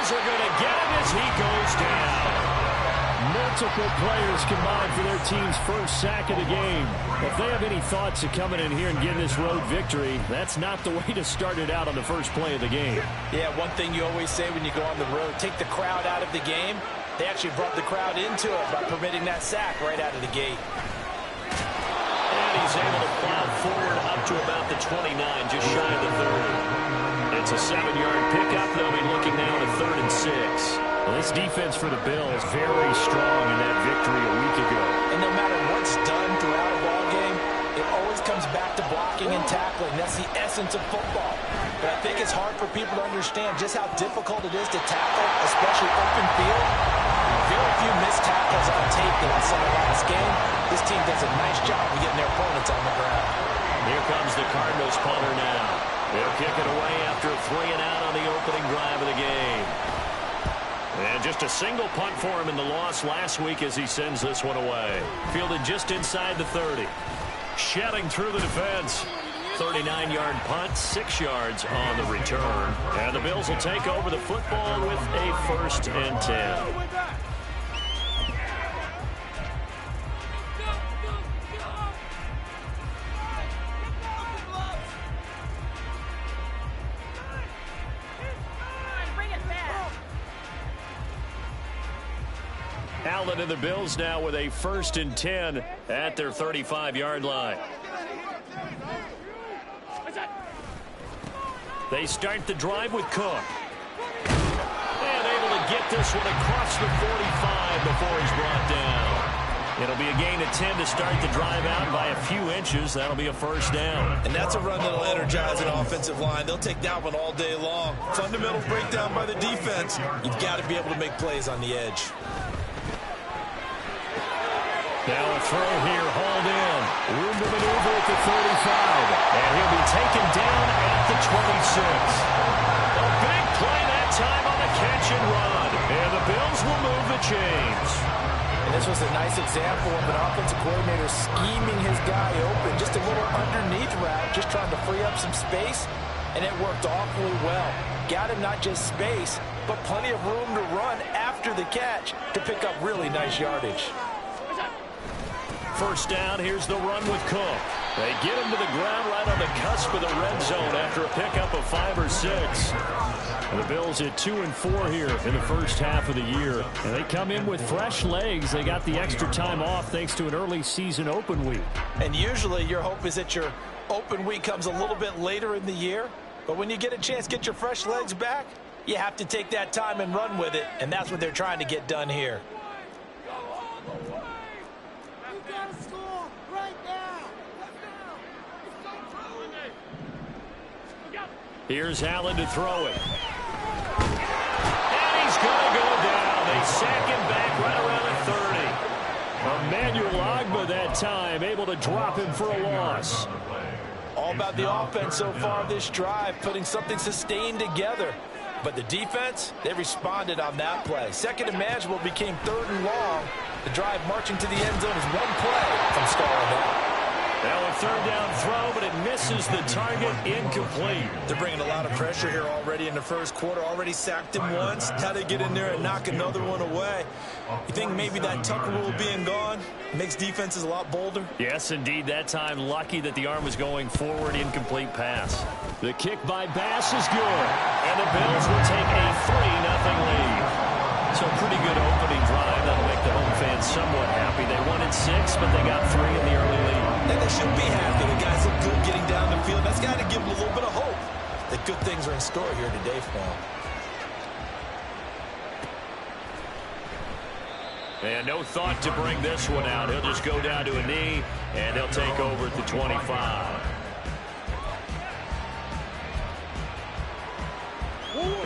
Bills are going to get him as he goes down. Multiple players combined for their team's first sack of the game. If they have any thoughts of coming in here and getting this road victory, that's not the way to start it out on the first play of the game. Yeah, one thing you always say when you go on the road, take the crowd out of the game. They actually brought the crowd into it by permitting that sack right out of the gate. And he's able to plow forward up to about the 29, just shy of the 30. It's a 7-yard pickup. They'll be looking now at 3rd and 6. Well, this defense for the Bills very strong in that victory a week ago. And no matter what's done throughout a ball game, it always comes back to blocking and tackling. That's the essence of football. But I think it's hard for people to understand just how difficult it is to tackle, especially open field. Very few missed tackles on tape that I saw last game. This team does a nice job of getting their opponents on the ground. Here comes the Cardinals punter now. They'll kick it away after a 3-and-out on the opening drive of the game. And just a single punt for him in the loss last week as he sends this one away. Fielded just inside the 30. Shedding through the defense. 39-yard punt, 6 yards on the return. And the Bills will take over the football with a 1st and 10. Allen and the Bills now with a 1st and 10 at their 35-yard line. They start the drive with Cook. And able to get this one across the 45 before he's brought down. It'll be a gain of 10 to start the drive out by a few inches. That'll be a 1st down. And that's a run that'll energize an offensive line. They'll take that one all day long. Fundamental breakdown by the defense. You've got to be able to make plays on the edge. Now a throw here, hauled in. Room to maneuver at the 35. And he'll be taken down at the 26. A big play that time on the catch and run. And the Bills will move the chains. And this was a nice example of an offensive coordinator scheming his guy open. Just a little underneath route, just trying to free up some space. And it worked awfully well. Got him not just space, but plenty of room to run after the catch to pick up really nice yardage. 1st down, here's the run with Cook. They get him to the ground right on the cusp of the red zone after a pickup of 5 or 6. And the Bills at 2 and 4 here in the first half of the year. And they come in with fresh legs. They got the extra time off thanks to an early season open week. And usually your hope is that your open week comes a little bit later in the year. But when you get a chance to get your fresh legs back, you have to take that time and run with it. And that's what they're trying to get done here. Here's Allen to throw it. And he's going to go down. They sack him back right around the 30. Emmanuel Ogbah that time able to drop him for a loss. All about the offense so far this drive, putting something sustained together. But the defense, they responded on that play. 2nd and manageable became 3rd and long. The drive marching to the end zone is one play from stalling out. Now a 3rd down throw, but it misses the target, incomplete. They're bringing a lot of pressure here already in the first quarter. Already sacked him once. How they get in there and knock another one away. You think maybe that Tucker rule being gone makes defenses a lot bolder? Yes, indeed. That time lucky that the arm was going forward. Incomplete pass. The kick by Bass is good. And the Bills will take a 3-0 lead. So pretty good opening drive. That'll make the home fans somewhat happy. They wanted 6, but they got 3 in the early lead. And they should be happy. The guys look good getting down the field. That's got to give them a little bit of hope that good things are in store here today for them. And no thought to bring this one out. He'll just go down to a knee, and they'll take over at the 25.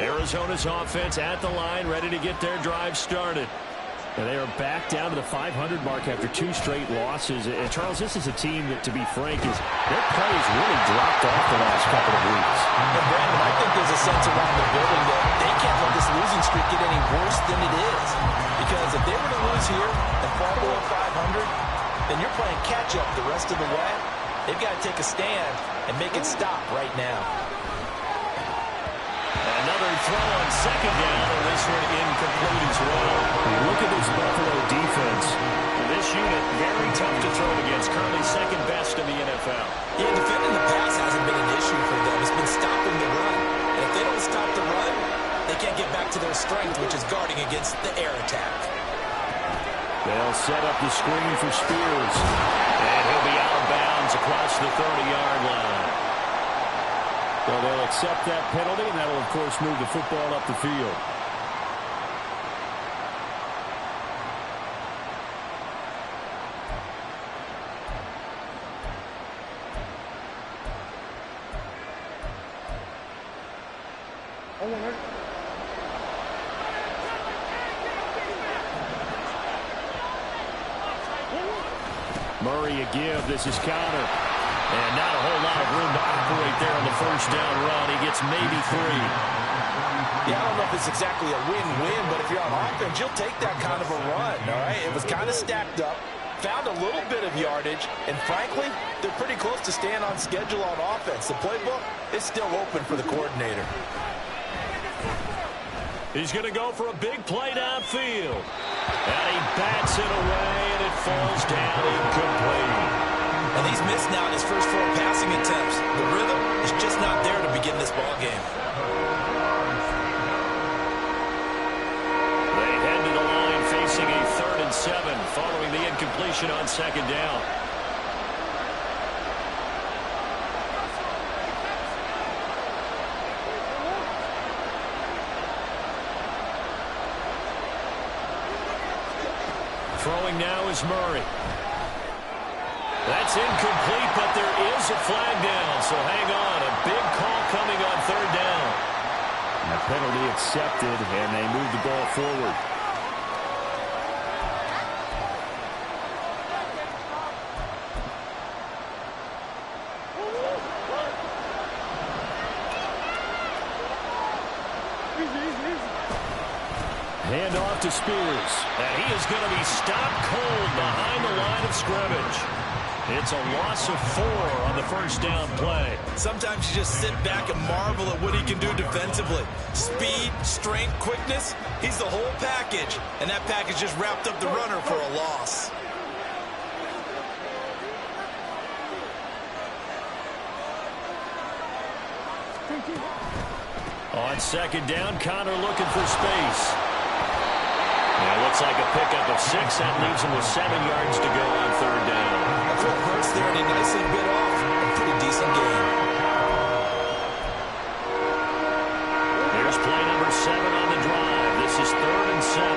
Arizona's offense at the line, ready to get their drive started. And they are back down to the 500 mark after 2 straight losses. And Charles, this is a team that, to be frank, their play has really dropped off the last couple of weeks. And Brandon, I think there's a sense around the building that they can't let this losing streak get any worse than it is. Because if they were to lose here and fall below 500, then you're playing catch-up the rest of the way. They've got to take a stand and make it stop right now. Another throw on second down, and this one incomplete as well. Look at this Buffalo defense. This unit, very tough to throw against, currently second best in the NFL. Yeah, defending the pass hasn't been an issue for them. It's been stopping the run. And if they don't stop the run, they can't get back to their strength, which is guarding against the air attack. They'll set up the screen for Spears. And he'll be out of bounds across the 30-yard line. So they'll accept that penalty, and that'll, of course, move the football up the field. Murray a give. This is Connor. And not a whole lot of room to operate there on the first down run. He gets maybe 3. Yeah, I don't know if it's exactly a win-win, but if you're on offense, you'll take that kind of a run, all right? It was kind of stacked up, found a little bit of yardage, and frankly, they're pretty close to staying on schedule on offense. The playbook is still open for the coordinator. He's going to go for a big play downfield. And he bats it away, and it falls down incomplete. And he's missed now in his first 4 passing attempts. The rhythm is just not there to begin this ball game. They head to the line facing a 3rd and 7 following the incompletion on second down. Throwing now is Murray. That's incomplete, but there is a flag down, so hang on. A big call coming on 3rd down. And a penalty accepted, and they move the ball forward. Hand off to Spears. And he is going to be stopped cold behind the line of scrimmage. It's a loss of 4 on the first down play. Sometimes you just sit back and marvel at what he can do defensively. Speed, strength, quickness, he's the whole package. And that package just wrapped up the runner for a loss. On second down, Connor looking for space. Yeah, looks like a pickup of 6. That leaves him with 7 yards to go on 3rd down. A full burst there, and he nicely bit off a pretty decent game. Here's play number 7 on the drive. This is 3rd and 7.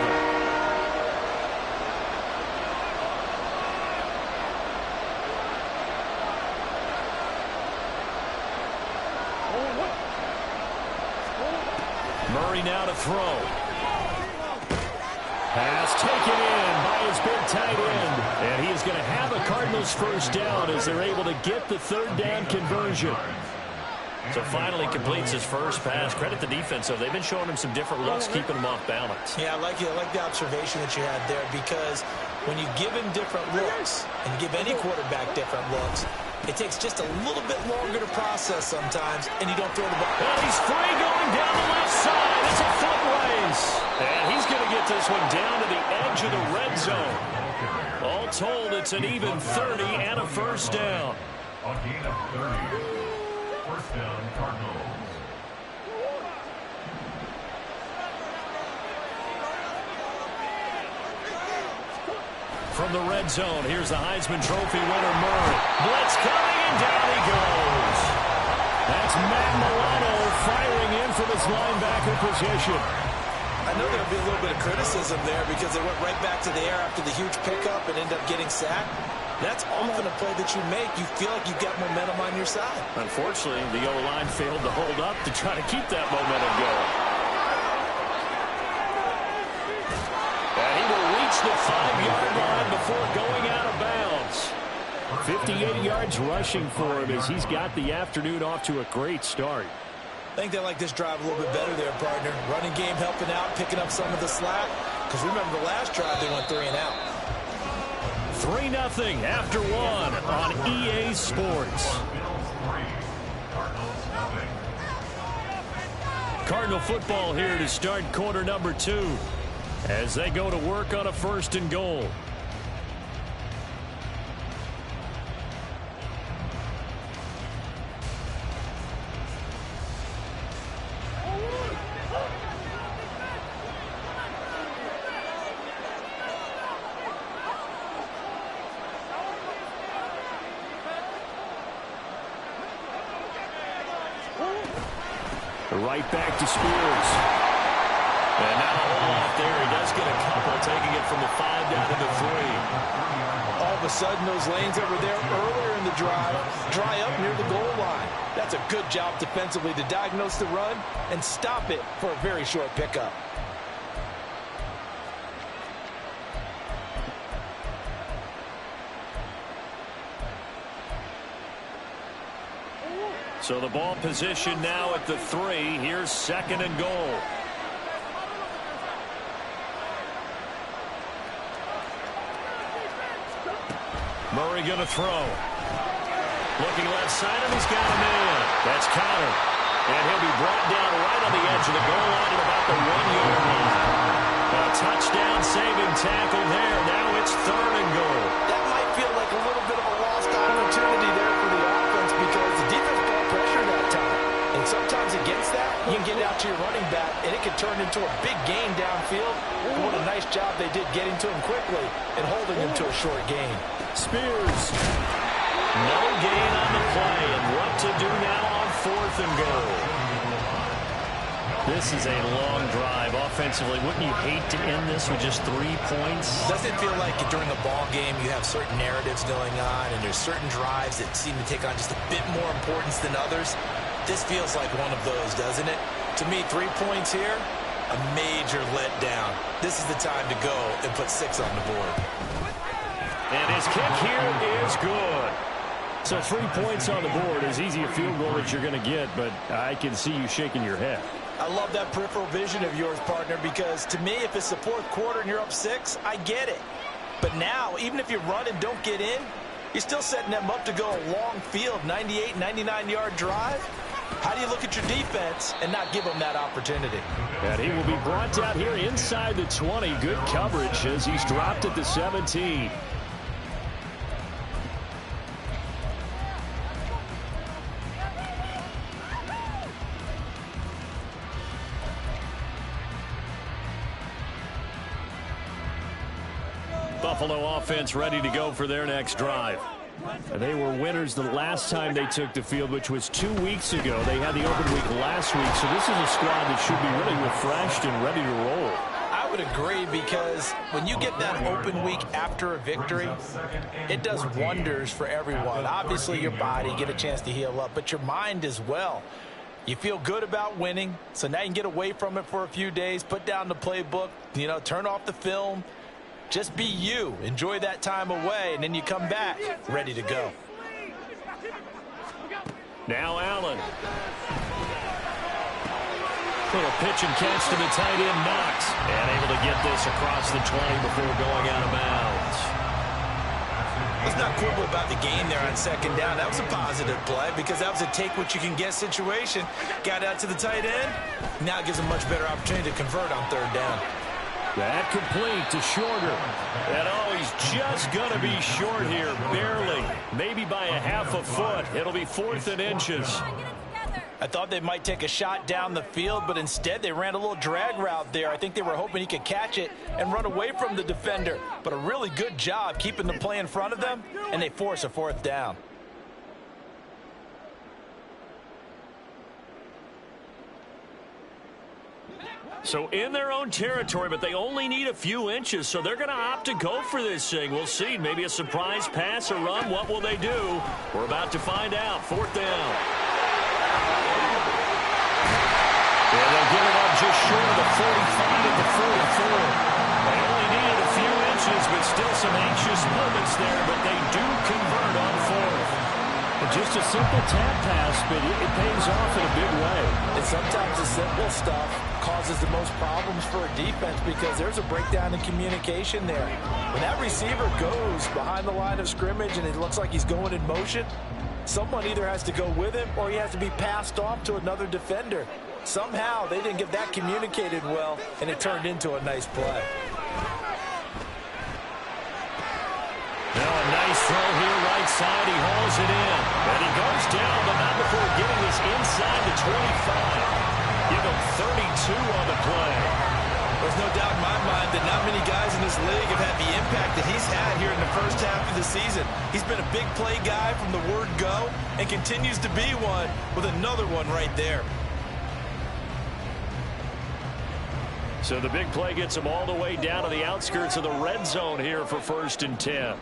Murray now to throw. Pass taken in by his big tight end. And he is going to have a Cardinals first down as they're able to get the 3rd down conversion. So finally completes his first pass. Credit the defense, though. They've been showing him some different looks, keeping him off balance. Yeah, I like the observation that you had there, because when you give him different looks, and you give any quarterback different looks, it takes just a little bit longer to process sometimes, and you don't throw the ball. And he's free going down the left side. It's a foot race. And he's going to get this one down to the edge of the red zone. All told, it's an even 30 and a first down. A gain of 30. First down, Cardinals. From the red zone, here's the Heisman Trophy winner, Murray. Blitz coming, and down he goes. That's Matt Milano firing in from his linebacker position. I know there'll be a little bit of criticism there because they went right back to the air after the huge pickup and ended up getting sacked. That's often a play that you make. You feel like you've got momentum on your side. Unfortunately, the O-line failed to hold up to try to keep that momentum going. And he will reach the 5-yard line before going out of bounds. 58 yards rushing for him as he's got the afternoon off to a great start. I think they like this drive a little bit better there, partner. Running game helping out, picking up some of the slack. Because remember the last drive, they went 3 and out. 3-0 after 1 on EA Sports. Cardinal football here to start quarter number 2 as they go to work on a 1st and goal. Right back to Spears. And now a hole out there. He does get a couple, taking it from the 5 down to the 3. All of a sudden, those lanes that were there earlier in the drive dry up near the goal line. That's a good job defensively to diagnose the run and stop it for a very short pickup. So the ball position now at the 3. Here's 2nd and goal. Murray going to throw. Looking left side, and he's got a man. That's countered. And he'll be brought down right on the edge of the goal line at about the 1-yard line. A touchdown-saving tackle there. Now it's 3rd and goal. That might feel like a little bit of a lost opportunity there for the offense because the defense brought pressure that time. And sometimes against that, you can get out to your running back, and it can turn into a big gain downfield. But what a nice job they did getting to him quickly and holding him to a short gain. Spears. No gain on the play, and what to do now on 4th and goal. This is a long drive offensively. Wouldn't you hate to end this with just 3 points? Doesn't it feel like during a ball game you have certain narratives going on and there's certain drives that seem to take on just a bit more importance than others? This feels like one of those, doesn't it? To me, 3 points here, a major letdown. This is the time to go and put 6 on the board. And his kick here is good. So 3 points on the board, as easy a field goal as you're going to get, but I can see you shaking your head. I love that peripheral vision of yours, partner, because to me, if it's the 4th quarter and you're up 6, I get it. But now, even if you run and don't get in, you're still setting them up to go a long field, 98, 99-yard drive. How do you look at your defense and not give them that opportunity? And he will be brought down here inside the 20. Good coverage as he's dropped at the 17. Buffalo offense ready to go for their next drive. They were winners the last time they took the field, which was 2 weeks ago. They had the open week last week, so this is a squad that should be really refreshed and ready to roll. I would agree, because when you get that open week after a victory, it does wonders for everyone. Obviously, your body, get a chance to heal up, but your mind as well. You feel good about winning, so now you can get away from it for a few days, put down the playbook, turn off the film. Just be you. Enjoy that time away, and then you come back ready to go. Now Allen. Little pitch and catch to the tight end, Knox. And able to get this across the 20 before going out of bounds. Let's not quibble about the gain there on 2nd down. That was a positive play because that was a take-what-you-can-get situation. Got out to the tight end. Now it gives a much better opportunity to convert on 3rd down. That complete to Shorter. And he's just going to be short here, barely. Maybe by a half a foot. It'll be 4th and inches. I thought they might take a shot down the field, but instead they ran a little drag route there. I think they were hoping he could catch it and run away from the defender. But a really good job keeping the play in front of them, and they force a 4th down. So in their own territory, but they only need a few inches, so they're going to opt to go for this thing. We'll see. Maybe a surprise pass or run. What will they do? We're about to find out. 4th down. And they'll give it up just short of the 45 at the 44. They only needed a few inches, but still some anxious moments there, but they do convert on 4th. Just a simple tap pass, but it pays off in a big way. And sometimes the simple stuff causes the most problems for a defense because there's a breakdown in communication there. When that receiver goes behind the line of scrimmage and it looks like he's going in motion, someone either has to go with him or he has to be passed off to another defender. Somehow they didn't get that communicated well, and it turned into a nice play. Now a nice throw here right side. He hauls it in. And he goes down, but not before getting this inside the 25. Give him 32 on the play. There's no doubt in my mind that not many guys in this league have had the impact that he's had here in the first half of the season. He's been a big play guy from the word go and continues to be one with another one right there. So the big play gets him all the way down to the outskirts of the red zone here for 1st and 10.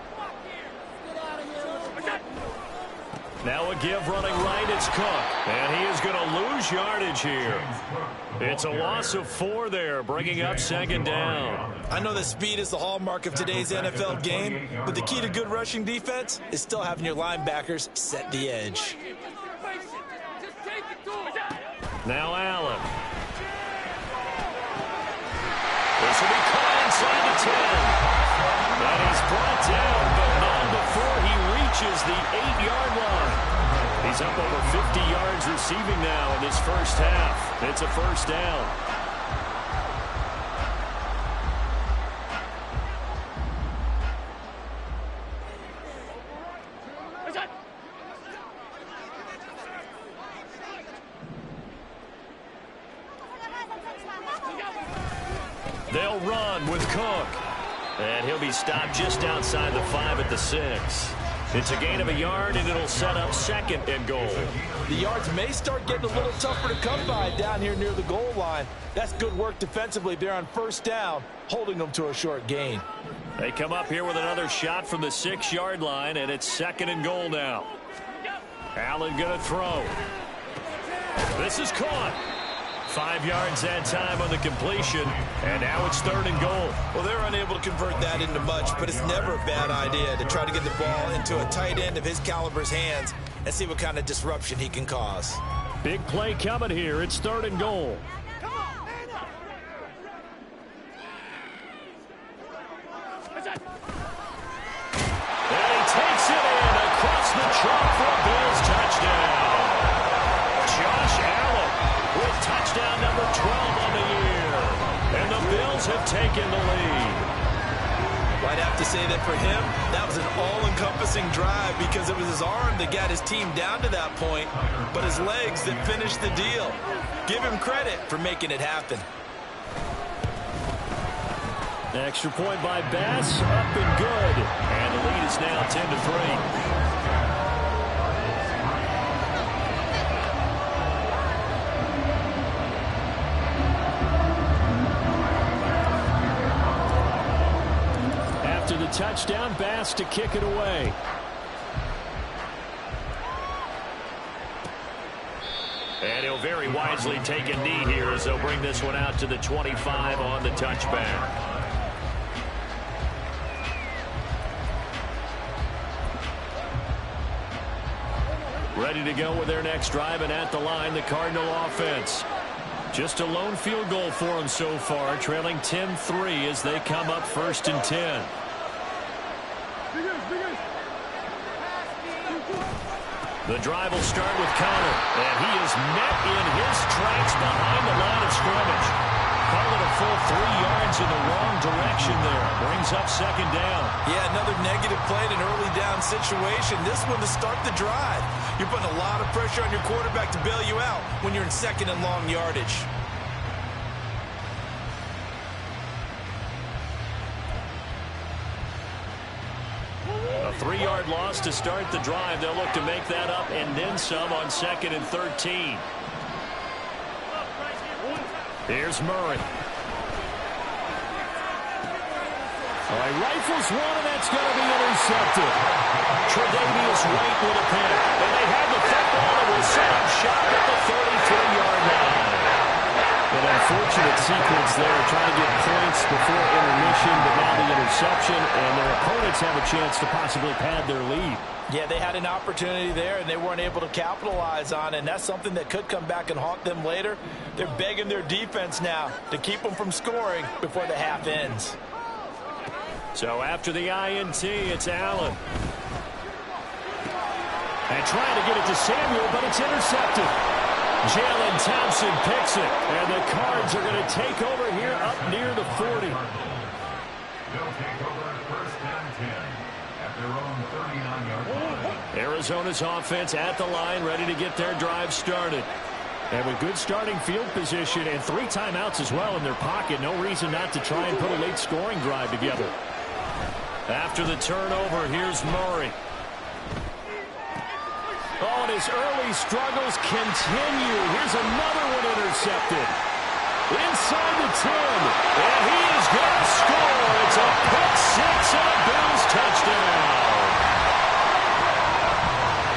Now a give running right, it's Cook. And he is going to lose yardage here. It's a loss of 4 there, bringing up 2nd down. I know that speed is the hallmark of today's NFL game, but the key to good rushing defense is still having your linebackers set the edge. Now Allen. This will be caught inside the 10. And he's brought down, but not before he reaches the 8-yard line. He's up over 50 yards receiving now in this first half. It's a 1st down. They'll run with Cook. And he'll be stopped just outside the 5 at the 6. It's a gain of a yard, and it'll set up 2nd and goal. The yards may start getting a little tougher to come by down here near the goal line. That's good work defensively there on 1st down, holding them to a short gain. They come up here with another shot from the 6-yard line, and it's 2nd and goal now. Allen going to throw. This is caught. 5 yards that time on the completion, and now it's 3rd and goal. Well, they're unable to convert that into much, but it's never a bad idea to try to get the ball into a tight end of his caliber's hands and see what kind of disruption he can cause. Big play coming here. It's 3rd and goal. And he takes it in across the chalk for a Bills touchdown. Josh Allen with touchdown number 12 on the year. And the Bills have taken the lead. I'd have to say that for him, that was an all-encompassing drive because it was his arm that got his team down to that point, but his legs that finished the deal. Give him credit for making it happen. Extra point by Bass, up and good. And the lead is now 10-3. Touchdown, Bass to kick it away. And he'll very wisely take a knee here as they'll bring this one out to the 25 on the touchback. Ready to go with their next drive, and at the line, the Cardinal offense. Just a lone field goal for them so far, trailing 10-3 as they come up 1st and 10. The drive will start with Connor, and he is met in his tracks behind the line of scrimmage. Call it a full 3 yards in the wrong direction there. Brings up 2nd down. Yeah, another negative play in an early down situation. This one to start the drive. You're putting a lot of pressure on your quarterback to bail you out when you're in 2nd and long yardage. A 3-yard loss to start the drive. They'll look to make that up and then some on 2nd and 13. Here's Murray. All right, rifles one, and that's going to be intercepted. Tre'Davious White with a pick. And they have the football and will set up shop at the 33-yard line. An unfortunate sequence there, trying to get points before intermission, but now the interception, and their opponents have a chance to possibly pad their lead. Yeah, they had an opportunity there, and they weren't able to capitalize on it, and that's something that could come back and haunt them later. They're begging their defense now to keep them from scoring before the half ends. So after the INT, it's Allen. And trying to get it to Samuel, but it's intercepted. Jalen Thompson picks it, and the Cards are going to take over here up near the 40. They'll take over first and 10 at their own 39-yard line. Arizona's offense at the line, ready to get their drive started. And with good starting field position and 3 timeouts as well in their pocket, no reason not to try and put a late scoring drive together. After the turnover, here's Murray. Oh, and his early struggles continue. Here's another one intercepted. Inside the 10, and he is going to score. It's a pick 6 and a Bills touchdown.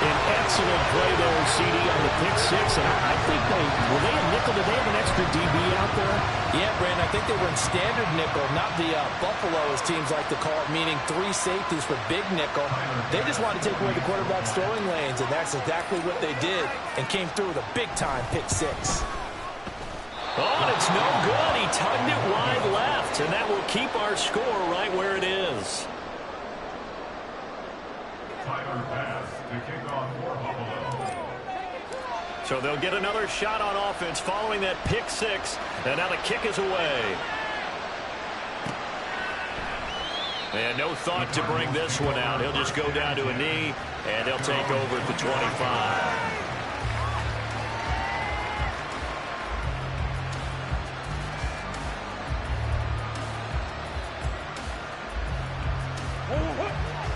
An excellent play there, CD, on the pick 6. And I think were they a nickel? Did they have an extra DB out there? Yeah, Brandon, I think they were in standard nickel, not the Buffalo, as teams like to call it, meaning 3 safeties for big nickel. They just wanted to take away the quarterback's throwing lanes, and that's exactly what they did, and came through with a big-time pick 6. Oh, and it's no good. He tugged it wide left, and that will keep our score right where it is. Tyler pass to kick off for Buffalo. So they'll get another shot on offense following that pick 6, and now the kick is away. And no thought to bring this one out. He'll just go down to a knee, and they'll take over at the 25.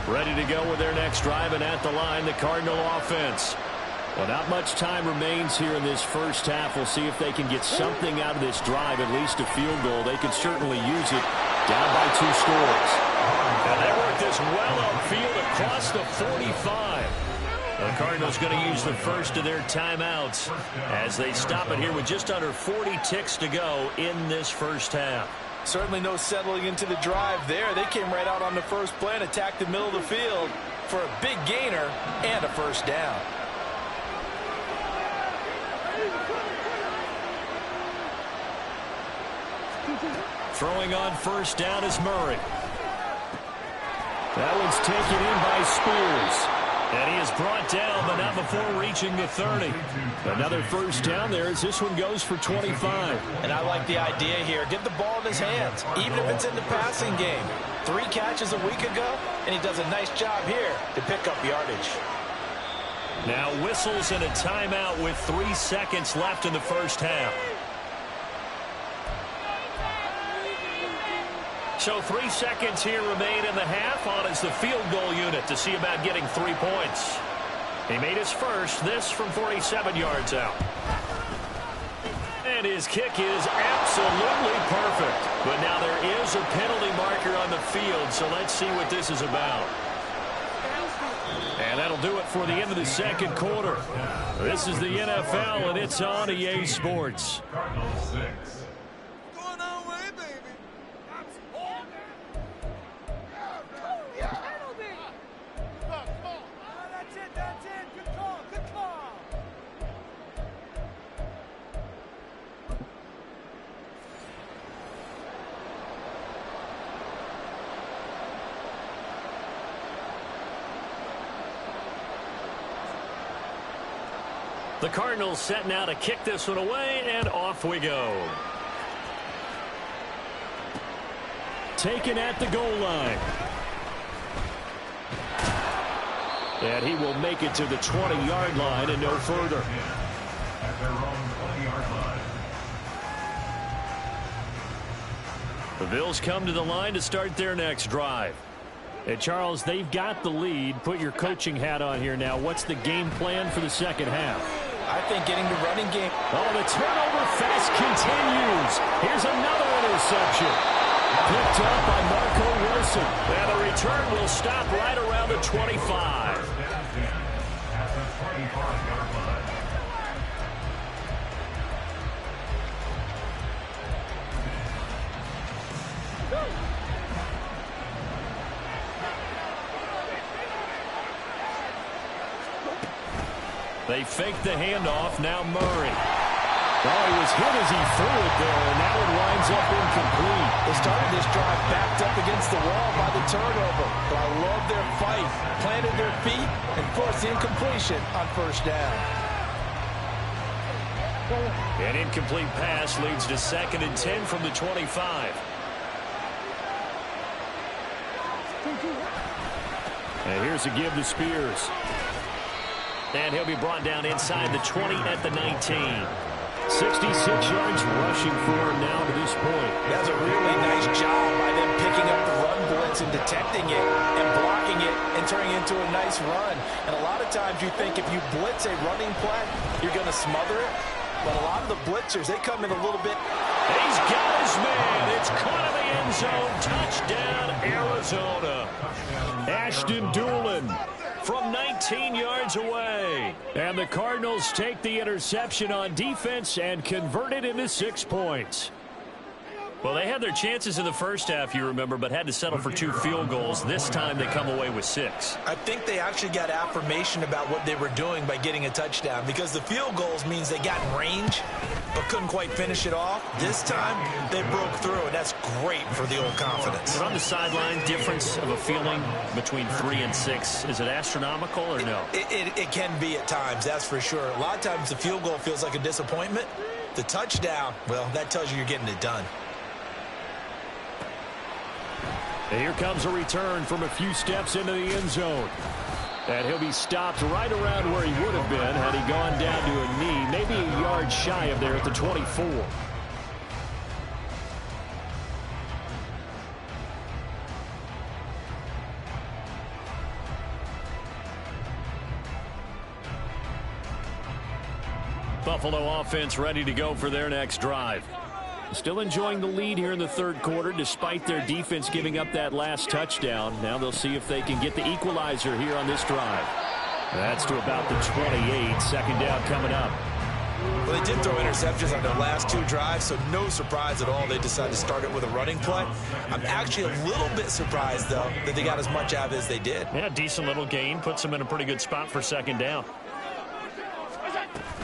Ready to go with their next drive, and at the line, the Cardinal offense. Well, not much time remains here in this first half. We'll see if they can get something out of this drive, at least a field goal. They could certainly use it, down by 2 scores. And they work this well upfield across the 45. The Cardinals going to use the first of their timeouts as they stop it here with just under 40 ticks to go in this first half. Certainly no settling into the drive there. They came right out on the first play and attacked the middle of the field for a big gainer and a first down. Throwing on first down is Murray. That one's taken in by Spears. And he is brought down, but not before reaching the 30. Another first down there as this one goes for 25. And I like the idea here. Get the ball in his hands, even if it's in the passing game. 3 catches a week ago, and he does a nice job here to pick up yardage. Now whistles and a timeout with 3 seconds left in the first half. So 3 seconds here remain in the half on as the field goal unit to see about getting 3 points. He made his first, this from 47 yards out. And his kick is absolutely perfect. But now there is a penalty marker on the field, so let's see what this is about. And that'll do it for the end of the second quarter. This is the NFL, and it's on EA Sports. Cardinals 6. The Cardinals set now to kick this one away, and off we go. Taken at the goal line. And he will make it to the 20-yard line and no further. At their own 20-yard line. The Bills come to the line to start their next drive. And Charles, they've got the lead. Put your coaching hat on here now. What's the game plan for the second half? I think getting the running game. Oh, the turnover fest continues. Here's another interception. Picked up by Marco Wilson. And the return will stop right around the 25. At the 25-yard line. They fake the handoff. Now Murray. Oh, he was hit as he threw it there, and now it winds up incomplete. They started this drive backed up against the wall by the turnover. But I love their fight. Planted their feet and forced the incompletion on first down. An incomplete pass leads to 2nd and 10 from the 25. And here's a give to Spears. And he'll be brought down inside the 20 at the 19. 66 yards rushing for him now to this point. That's a really nice job by them picking up the run blitz and detecting it and blocking it and turning it into a nice run. And a lot of times you think if you blitz a running play, you're going to smother it. But a lot of the blitzers, they come in a little bit. He's got his man. It's caught in the end zone. Touchdown, Arizona. Ashton Doolin from 19 yards away. And the Cardinals take the interception on defense and convert it into 6 points. Well, they had their chances in the first half, you remember, but had to settle for 2 field goals. This time they come away with 6. I think they actually got affirmation about what they were doing by getting a touchdown, because the field goals means they got in range but couldn't quite finish it off. This time they broke through, and that's great for the old confidence. But on the sideline, difference of a feeling between 3 and 6, is it astronomical or no? It can be at times, that's for sure. A lot of times the field goal feels like a disappointment. The touchdown, well, that tells you you're getting it done. And here comes a return from a few steps into the end zone. And he'll be stopped right around where he would have been had he gone down to a knee, maybe a yard shy of there at the 24. Buffalo offense ready to go for their next drive. Still enjoying the lead here in the third quarter despite their defense giving up that last touchdown. Now they'll see if they can get the equalizer here on this drive. That's to about the 28. Second down coming up. Well, they did throw interceptions on their last 2 drives, so no surprise at all they decided to start it with a running play. I'm actually a little bit surprised, though, that they got as much out of it as they did. Yeah, decent little gain. Puts them in a pretty good spot for second down.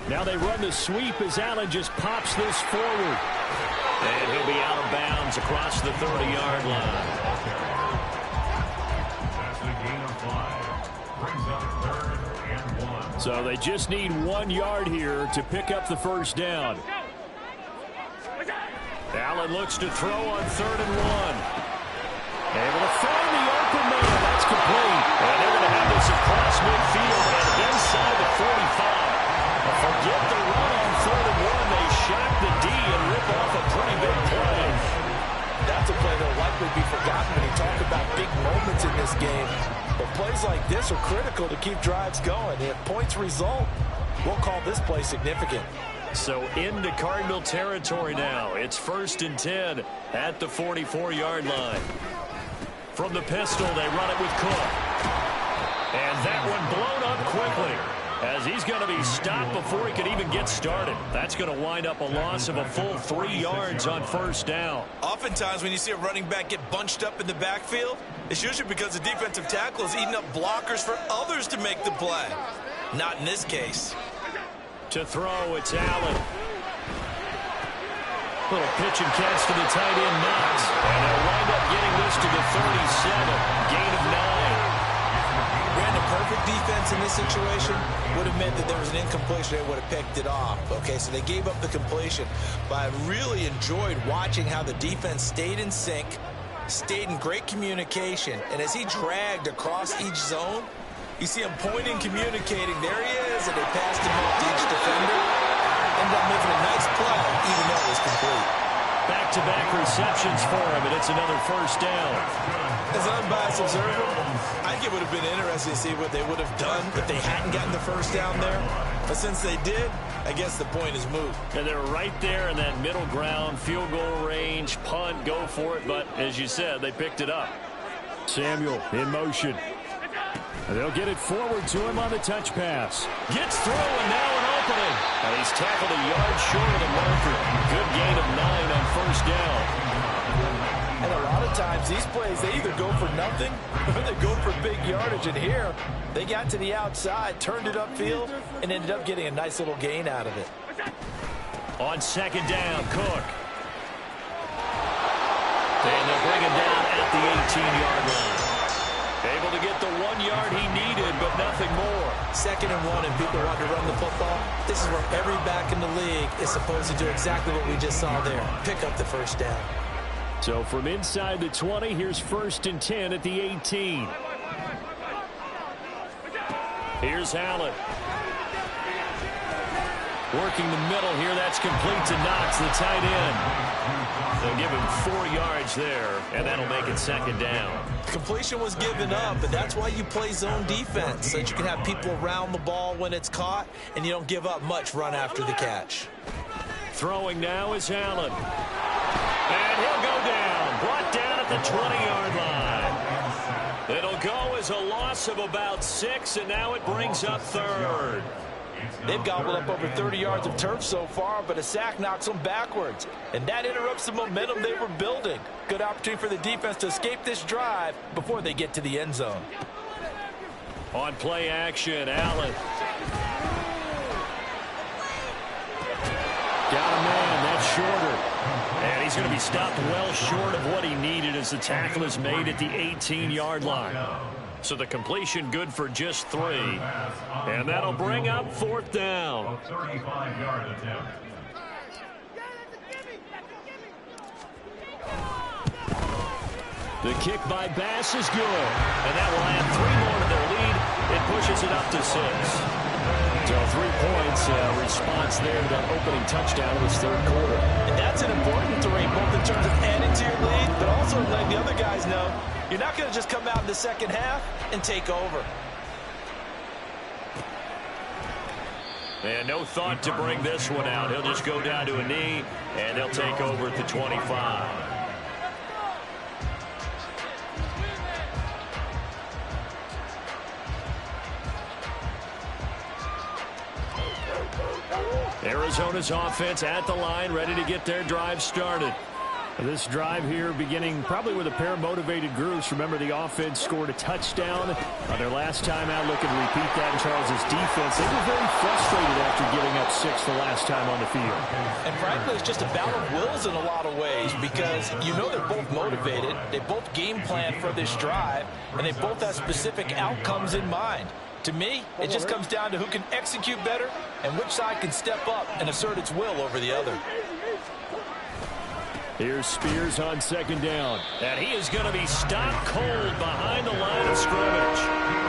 Now they run the sweep as Allen just pops this forward. And he'll be out of bounds across the 30-yard line. That's a gain of 5. Brings up 3rd and 1. So they just need 1 yard here to pick up the first down. Allen looks to throw on 3rd and 1. Able to find the open man. That's complete. And they're going to have this across midfield and inside the 45. Forget the run on 3rd and 1. They shock the D and rip off a pretty big play. That's a play that will likely be forgotten when you talk about big moments in this game. But plays like this are critical to keep drives going. If points result, we'll call this play significant. So into Cardinal territory now. It's 1st and 10 at the 44-yard line. From the pistol, they run it with Cook. And that one blown up quickly, as he's going to be stopped before he could even get started. That's going to wind up a loss of a full 3 yards on 1st down. Oftentimes when you see a running back get bunched up in the backfield, it's usually because the defensive tackle is eating up blockers for others to make the play. Not in this case. To throw, it's Allen. Little pitch and catch to the tight end, Knox. And they'll wind up getting this to the 37. Gain of 9. Ran a perfect defense in this situation would have meant that there was an incompletion. They would have picked it off. Okay, so they gave up the completion. But I really enjoyed watching how the defense stayed in sync, stayed in great communication. And as he dragged across each zone, you see him pointing, communicating. There he is, and they passed him up to each defender. Ended up making a nice play, even though it was complete. Back-to-back receptions for him, and it's another 1st down. As an unbiased observer, I think it would have been interesting to see what they would have done if they hadn't gotten the 1st down there. But since they did, I guess the point is moot. And they're right there in that middle ground, field goal range, punt, go for it. But as you said, they picked it up. Samuel in motion. And they'll get it forward to him on the touch pass. Gets through, and now an opening. And he's tackled a yard short of the marker. Good gain of 9 on 1st down. And a lot of times, these plays, they either go for nothing or they go for big yardage. And here, they got to the outside, turned it upfield, and ended up getting a nice little gain out of it. On 2nd down, Cook. And they'll bring him down at the 18-yard line. Able to get the 1 yard he needed, but nothing more. 2nd and 1, and people want to run the football. This is where every back in the league is supposed to do exactly what we just saw there. Pick up the first down. So from inside the 20, here's 1st and 10 at the 18. Here's Allen. Working the middle here. That's complete to Knox, the tight end. They'll give him 4 yards there, and that'll make it 2nd down. Completion was given up, but that's why you play zone defense, so that you can have people around the ball when it's caught, and you don't give up much run after the catch. Throwing now is Allen. And he'll go down. Brought down at the 20-yard line. It'll go as a loss of about 6, and now it brings up 3rd. They've gobbled up over 30 yards of turf so far, but a sack knocks them backwards. And that interrupts the momentum they were building. Good opportunity for the defense to escape this drive before they get to the end zone. On play action, Allen. Got a man, that's shorter. And he's going to be stopped well short of what he needed as the tackle is made at the 18-yard line. So the completion good for just 3. And that'll bring up 4th down. 35-yard attempt. The kick by Bass is good. And that will add 3 more to their lead. It pushes it up to 6. So 3 points, response there to that opening touchdown in this 3rd quarter. And that's an important 3, both in terms of adding to your lead, but also letting the other guys know you're not going to just come out in the second half and take over. And no thought to bring this one out. He'll just go down to a knee, and they'll take over at the 25. Arizona's offense at the line, ready to get their drive started. This drive here beginning probably with a pair of motivated groups. Remember, the offense scored a touchdown their last time out. Looking to repeat that in Charles's defense. They were very frustrated after giving up 6 the last time on the field. And frankly, it's just a battle of wills in a lot of ways, because you know they're both motivated. They both game plan for this drive, and they both have specific outcomes in mind. To me, it just comes down to who can execute better and which side can step up and assert its will over the other. Here's Spears on 2nd down. And he is going to be stopped cold behind the line of scrimmage.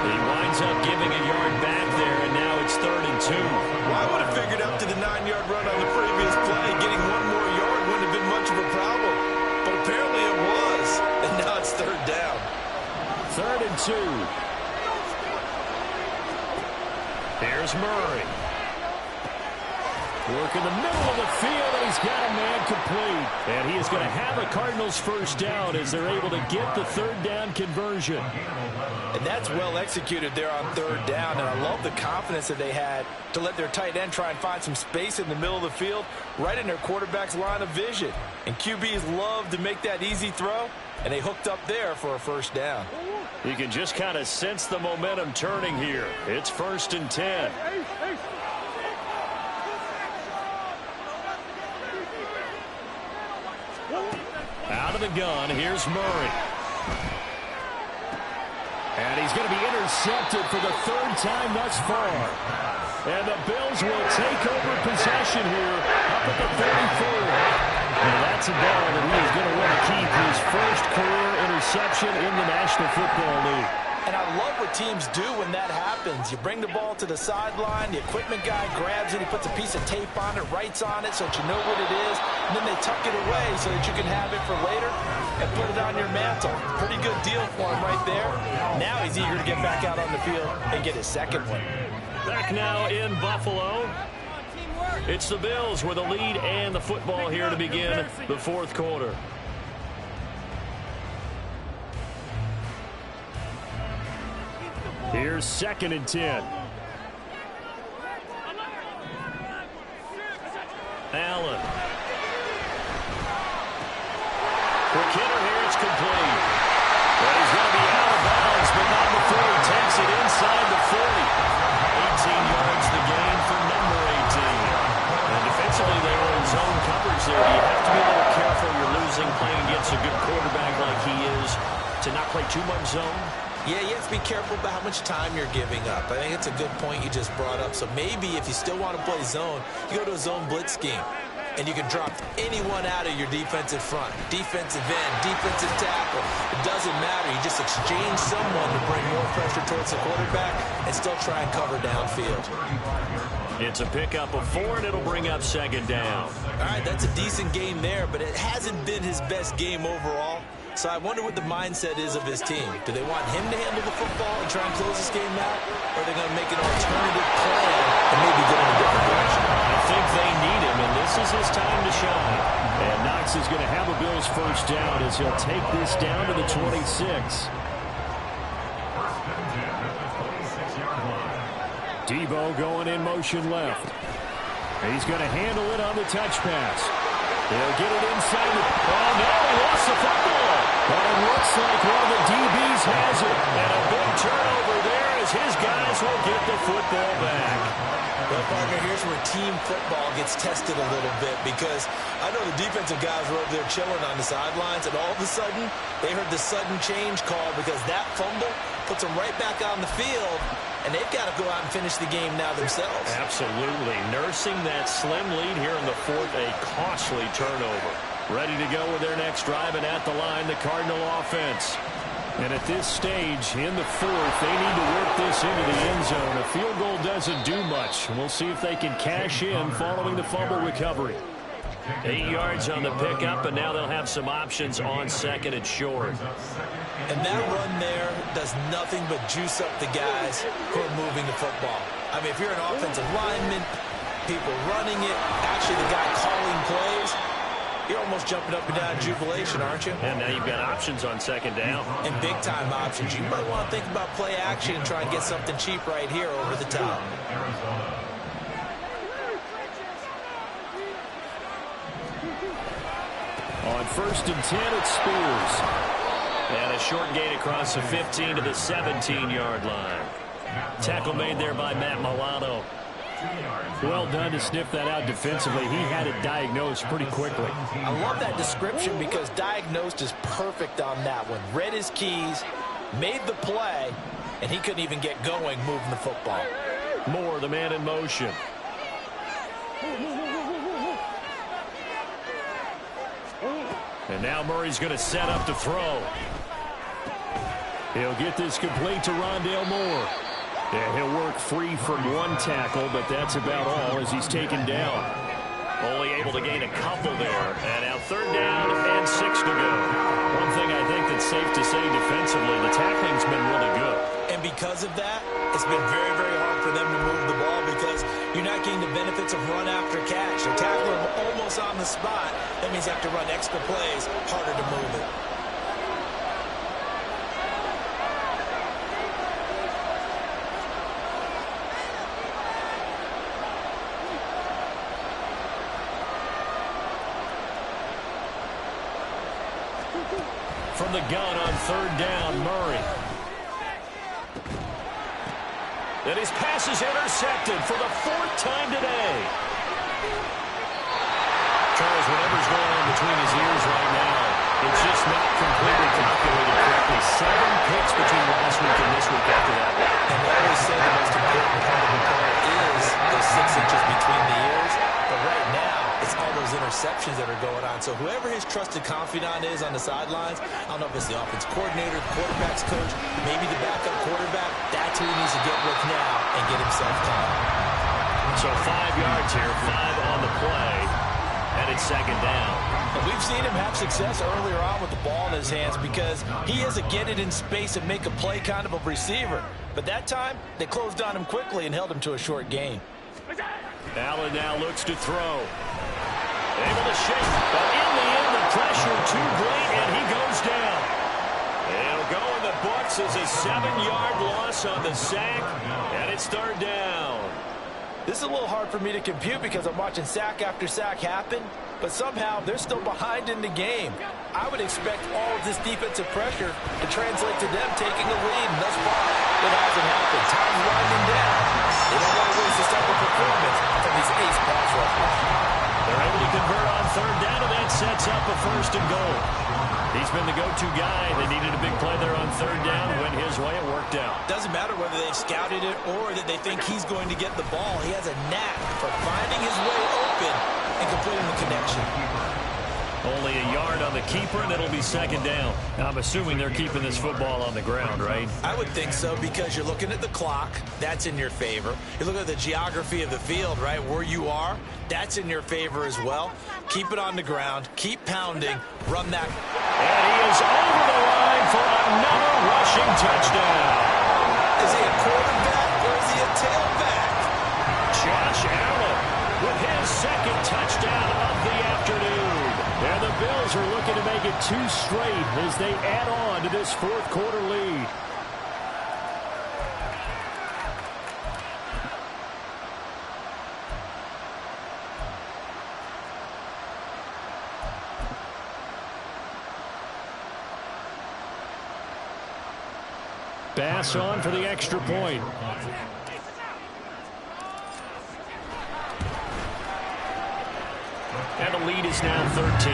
He winds up giving a yard back there, and now it's 3rd and 2. Well, I would have figured up to the 9-yard run on the previous play. Getting 1 more yard wouldn't have been much of a problem. But apparently it was. And now it's 3rd down. 3rd and 2. Here's Murray. Work in the middle of the field, and he's got a man complete. And he is going to have a Cardinals 1st down as they're able to get the 3rd down conversion. And that's well executed there on 3rd down. And I love the confidence that they had to let their tight end try and find some space in the middle of the field, right in their quarterback's line of vision. And QBs love to make that easy throw, and they hooked up there for a 1st down. You can just kind of sense the momentum turning here. It's 1st and 10. Out of the gun, here's Murray. And he's going to be intercepted for the 3rd time thus far. And the Bills will take over possession here up at the 34. And that's a ball that he is going to want to keep, his 1st career interception in the National Football League. And I love what teams do when that happens. You bring the ball to the sideline, the equipment guy grabs it, he puts a piece of tape on it, writes on it so that you know what it is, and then they tuck it away so that you can have it for later and put it on your mantle. Pretty good deal for him right there. Now he's eager to get back out on the field and get his 2nd one. Back now in Buffalo. It's the Bills with the lead and the football here to begin the 4th quarter. Here's 2nd and 10. Allen. Quick hitter here, it's complete. Well, he's going to be out of bounds, but not before he takes it inside the 40. 18 yards the gain for number 18. And defensively, they were in zone coverage there. You have to be a little careful. You're losing playing against a good quarterback like he is to not play too much zone. Yeah, you have to be careful about how much time you're giving up. I think it's a good point you just brought up. So maybe if you still want to play zone, you go to a zone blitz scheme. And you can drop anyone out of your defensive front. Defensive end, defensive tackle. It doesn't matter. You just exchange someone to bring more pressure towards the quarterback and still try and cover downfield. It's a pickup of 4, and it'll bring up second down. All right, that's a decent game there, but it hasn't been his best game overall. So I wonder what the mindset is of his team. Do they want him to handle the football and try and close this game out? Or are they going to make an alternative plan and maybe go in a different direction? I think they need him, and this is his time to shine. And Knox is going to have a Bills first down as he'll take this down to the 26. Debo going in motion left. He's going to handle it on the touch pass. He'll get it inside. Oh, no, he lost the football. But it looks like one of the DBs has it. And a big turnover there as his guys will get the football back. Well, partner, here's where team football gets tested a little bit because I know the defensive guys were over there chilling on the sidelines, and all of a sudden, they heard the sudden change call because that fumble puts them right back on the field, and they've got to go out and finish the game now themselves. Absolutely. Nursing that slim lead here in the fourth, a costly turnover. Ready to go with their next drive, and at the line, the Cardinal offense. And at this stage, in the fourth, they need to work this into the end zone. A field goal doesn't do much. We'll see if they can cash in following the fumble recovery. 8 yards on the pickup, and now they'll have some options on second and short. And that run there does nothing but juice up the guys who are moving the football. I mean, if you're an offensive lineman, people running it, actually the guy calling plays, you're almost jumping up and down in jubilation, aren't you? And now you've got options on second down. And big-time options. You might want to think about play action and try and get something cheap right here over the top. On first and 10, it's Spears. And a short gain across the 15 to the 17-yard line. Tackle made there by Matt Milano. Well done to sniff that out defensively. He had it diagnosed pretty quickly. I love that description because diagnosed is perfect on that one. Read his keys, made the play, and he couldn't even get going moving the football. Moore, the man in motion. And now Murray's going to set up to throw. He'll get this complete to Rondale Moore. And he'll work free from one tackle, but that's about all as he's taken down. Only able to gain a couple there. And now third down and 6 to go. One thing I think that's safe to say defensively, the tackling's been really good. And because of that, it's been very, very hard for them to move the ball because you're not getting the benefits of run after catch. They're tackling almost on the spot. That means they have to run extra plays, harder to move it. From the gun on third down, Murray. And his pass is intercepted for the 4th time today. Charles, whatever's going on between his ears right now, it's just not completely calculated correctly. 7 picks between last week and this week after that. And I always say the most important part of the play is those 6 inches between the ears. But right now, it's all those interceptions that are going on. So whoever his trusted confidant is on the sidelines, I don't know if it's the offense coordinator, the quarterback's coach, maybe the backup quarterback, that's who he needs to get with now and get himself calm. So 5 yards here, 5 on the play, and it's second down. And we've seen him have success earlier on with the ball in his hands because he is a get it in space and make a play kind of a receiver. But that time, they closed on him quickly and held him to a short gain. Allen now looks to throw. Able to shake, but in the end, the pressure too great, and he goes down. He'll go in the books as a 7-yard loss on the sack, and it's third down. This is a little hard for me to compute because I'm watching sack after sack happen, but somehow they're still behind in the game. I would expect all of this defensive pressure to translate to them taking a lead, and thus far, it hasn't happened. Time's winding down. They don't want to waste this type of performance from these ace pass rushers. They're able to convert on third down, and that sets up a first and goal. He's been the go-to guy. They needed a big play there on third down. Went his way. It worked out. Doesn't matter whether they've scouted it or that they think he's going to get the ball. He has a knack for finding his way open and completing the connection. Only a yard on the keeper, and it'll be second down. Now, I'm assuming they're keeping this football on the ground, right? I would think so, because you're looking at the clock. That's in your favor. You look at the geography of the field, right, where you are. That's in your favor as well. Keep it on the ground. Keep pounding. Run that. And he is over the line for another rushing touchdown. Is he a quarterback or is he a tailback? Josh Allen with his second touchdown of the afternoon. And the Bills are looking to make it 2 straight as they add on to this fourth quarter lead. Bass on for the extra point. And the lead is now 13.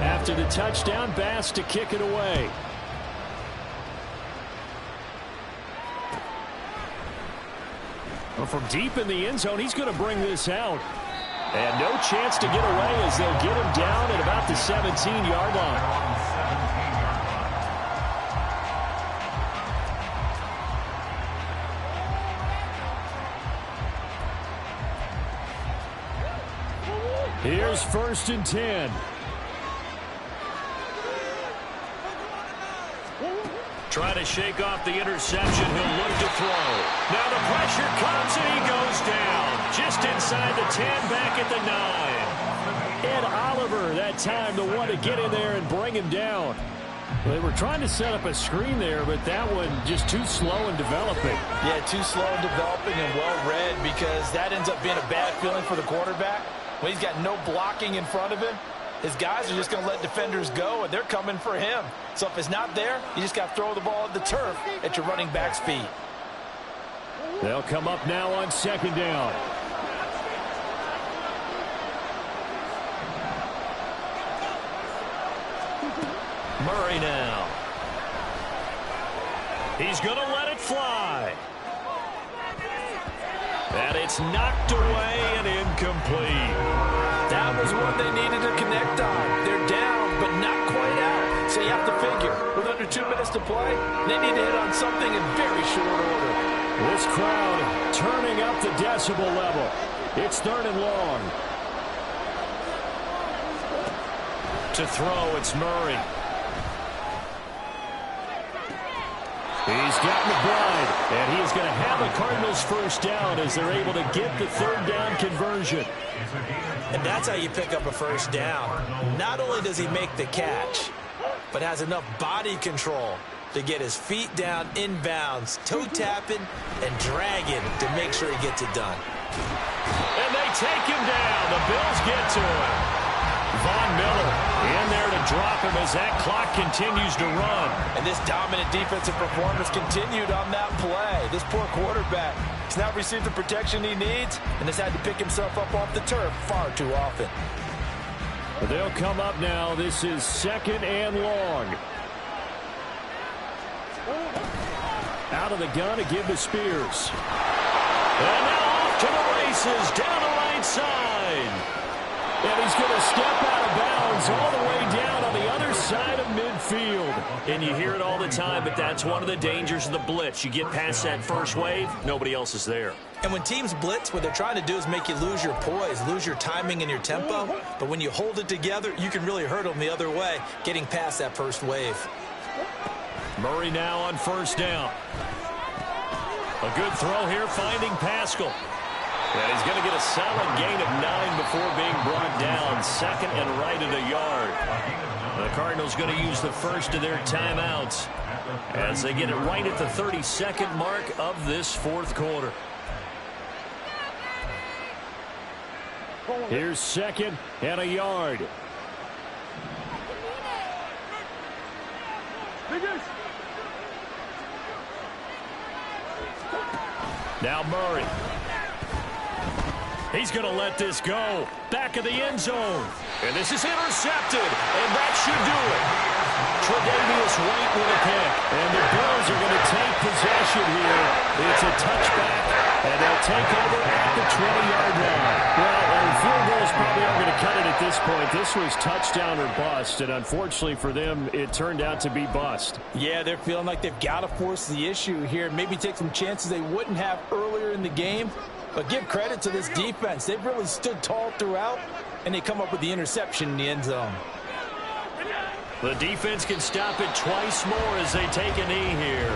After the touchdown, Bass to kick it away. Well, from deep in the end zone, he's going to bring this out. And no chance to get away as they'll get him down at about the 17-yard line. Here's first and 10. Try to shake off the interception. He'll look to throw. Now the pressure comes and he goes down. Just inside the 10, back at the 9. Ed Oliver that time the one to get in there and bring him down. They were trying to set up a screen there, but that one just too slow in developing. Yeah, too slow in developing and well read, because that ends up being a bad feeling for the quarterback. When he's got no blocking in front of him, his guys are just going to let defenders go, and they're coming for him. So if it's not there, you just got to throw the ball at the turf at your running back's feet. They'll come up now on second down. Murray now. He's going to let it fly. And it's knocked away and incomplete. That was one they needed to connect on. They're down, but not quite out. So you have to figure, with under 2 minutes to play, they need to hit on something in very short order. This crowd turning up the decibel level. It's third and long. To throw, it's Murray. He's got McBride, and he is going to have the Cardinals first down as they're able to get the third down conversion. And that's how you pick up a first down. Not only does he make the catch, but has enough body control to get his feet down inbounds, toe tapping and dragging to make sure he gets it done. And they take him down. The Bills get to him. Von Miller in there to drop him as that clock continues to run. And this dominant defensive performance continued on that play. This poor quarterback has not received the protection he needs and has had to pick himself up off the turf far too often. They'll come up now. This is second and long. Out of the gun to give to Spears. And now off to the races down the right side. And he's going to step out of bounds all the way down on the other side of midfield. And you hear it all the time, but that's one of the dangers of the blitz. You get past that first wave, nobody else is there. And when teams blitz, what they're trying to do is make you lose your poise, lose your timing and your tempo. But when you hold it together, you can really hurt them the other way, getting past that first wave. Murray now on first down. A good throw here, finding Pascal. And he's going to get a solid gain of 9 before being brought down. Second and right at a yard. The Cardinals going to use the first of their timeouts as they get it right at the 32nd mark of this fourth quarter. Here's second and a yard. Now Murray. He's going to let this go. Back of the end zone. And this is intercepted. And that should do it. Y2W8 with a pick. And the Bills are going to take possession here. It's a touchback. And they'll take over at the 20-yard line. Well, and field goals probably aren't going to cut it at this point. This was touchdown or bust. And unfortunately for them, it turned out to be bust. Yeah, they're feeling like they've got to force the issue here. Maybe take some chances they wouldn't have earlier in the game. But give credit to this defense. They've really stood tall throughout, and they come up with the interception in the end zone. The defense can stop it twice more as they take a knee here.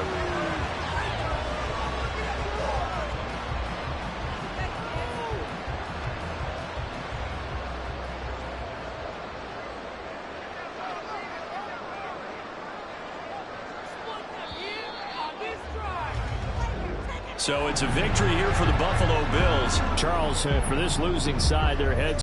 So it's a victory here for the Buffalo Bills. Charles, for this losing side, their heads